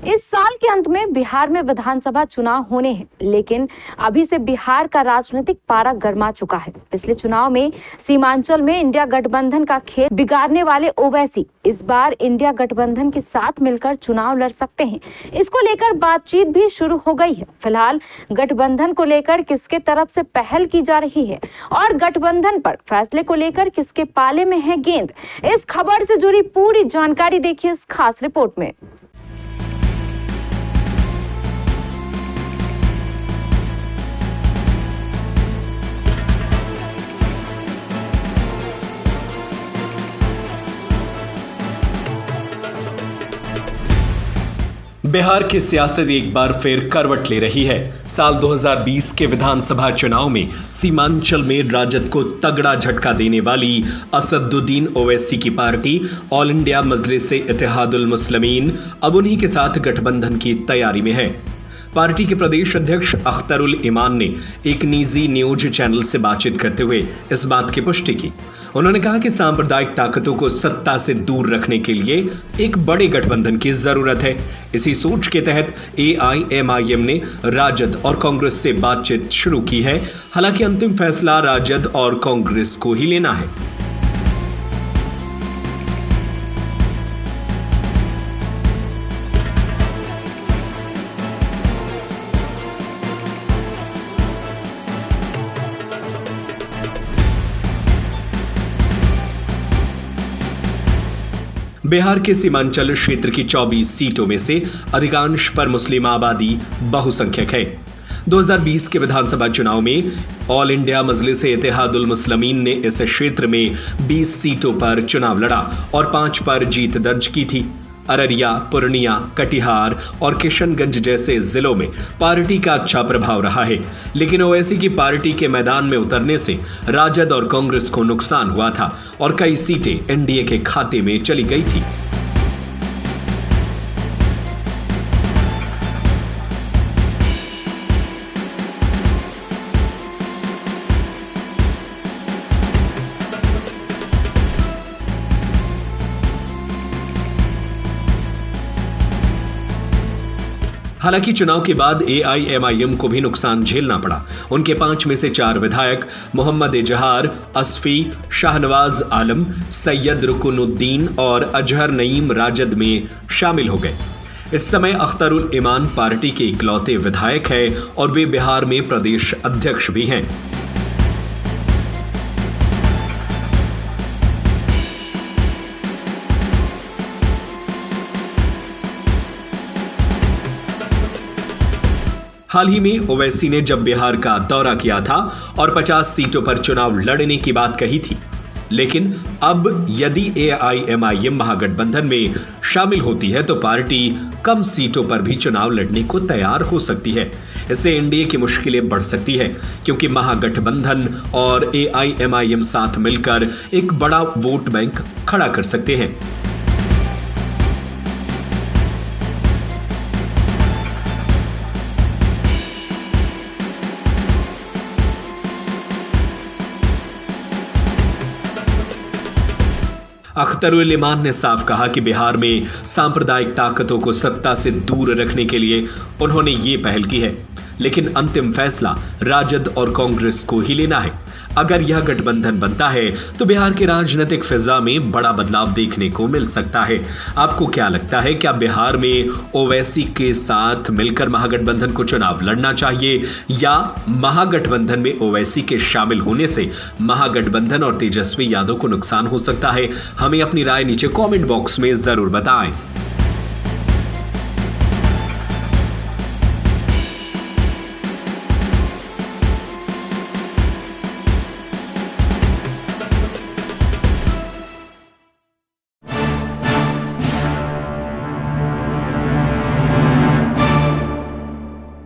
इस साल के अंत में बिहार में विधानसभा चुनाव होने हैं, लेकिन अभी से बिहार का राजनीतिक पारा गर्मा चुका है। पिछले चुनाव में सीमांचल में इंडिया गठबंधन का खेल बिगाड़ने वाले ओवैसी इस बार इंडिया गठबंधन के साथ मिलकर चुनाव लड़ सकते हैं। इसको लेकर बातचीत भी शुरू हो गई है। फिलहाल गठबंधन को लेकर किसके तरफ से पहल की जा रही है और गठबंधन पर फैसले को लेकर किसके पाले में है गेंद, इस खबर से जुड़ी पूरी जानकारी देखिए इस खास रिपोर्ट में। बिहार की सियासत एक बार फिर करवट ले रही है। साल 2020 के विधानसभा चुनाव में सीमांचल में राजद को तगड़ा झटका देने वाली असदुद्दीन ओवैसी की पार्टी ऑल इंडिया मजलिस-ए-इत्तेहादुल मुस्लिमीन अब उन्हीं के साथ गठबंधन की तैयारी में है। पार्टी के प्रदेश अध्यक्ष अख्तरुल ईमान ने एक निजी न्यूज चैनल से बातचीत करते हुए इस बात की पुष्टि की। उन्होंने कहा कि सांप्रदायिक ताकतों को सत्ता से दूर रखने के लिए एक बड़े गठबंधन की जरूरत है। इसी सोच के तहत AIMIM ने राजद और कांग्रेस से बातचीत शुरू की है। हालांकि अंतिम फैसला राजद और कांग्रेस को ही लेना है। बिहार के सीमांचल क्षेत्र की 24 सीटों में से अधिकांश पर मुस्लिम आबादी बहुसंख्यक है। 2020 के विधानसभा चुनाव में ऑल इंडिया मजलिस-ए-इत्तेहादुल मुस्लिमीन ने इस क्षेत्र में 20 सीटों पर चुनाव लड़ा और 5 पर जीत दर्ज की थी। अररिया, पूर्णिया, कटिहार और किशनगंज जैसे जिलों में पार्टी का अच्छा प्रभाव रहा है, लेकिन ओवैसी की पार्टी के मैदान में उतरने से राजद और कांग्रेस को नुकसान हुआ था और कई सीटें एनडीए के खाते में चली गई थी। हालांकि चुनाव के बाद AIMIM को भी नुकसान झेलना पड़ा। उनके 5 में से 4 विधायक मोहम्मद इजहार, असफी, शाहनवाज आलम, सैयद रुकनुद्दीन और अजहर नईम राजद में शामिल हो गए। इस समय अख्तरुल ईमान पार्टी के इकलौते विधायक हैं और वे बिहार में प्रदेश अध्यक्ष भी हैं। हाल ही में ओवैसी ने जब बिहार का दौरा किया था और 50 सीटों पर चुनाव लड़ने की बात कही थी, लेकिन अब यदि AIMIM महागठबंधन में शामिल होती है तो पार्टी कम सीटों पर भी चुनाव लड़ने को तैयार हो सकती है। इससे एनडीए की मुश्किलें बढ़ सकती है, क्योंकि महागठबंधन और AIMIM साथ मिलकर एक बड़ा वोट बैंक खड़ा कर सकते हैं। अख्तरुल ईमान ने साफ कहा कि बिहार में सांप्रदायिक ताकतों को सत्ता से दूर रखने के लिए उन्होंने ये पहल की है, लेकिन अंतिम फैसला राजद और कांग्रेस को ही लेना है। अगर यह गठबंधन बनता है तो बिहार के राजनीतिक फिजा में बड़ा बदलाव देखने को मिल सकता है। आपको क्या लगता है, क्या बिहार में ओवैसी के साथ मिलकर महागठबंधन को चुनाव लड़ना चाहिए या महागठबंधन में ओवैसी के शामिल होने से महागठबंधन और तेजस्वी यादव को नुकसान हो सकता है? हमें अपनी राय नीचे कमेंट बॉक्स में जरूर बताएं।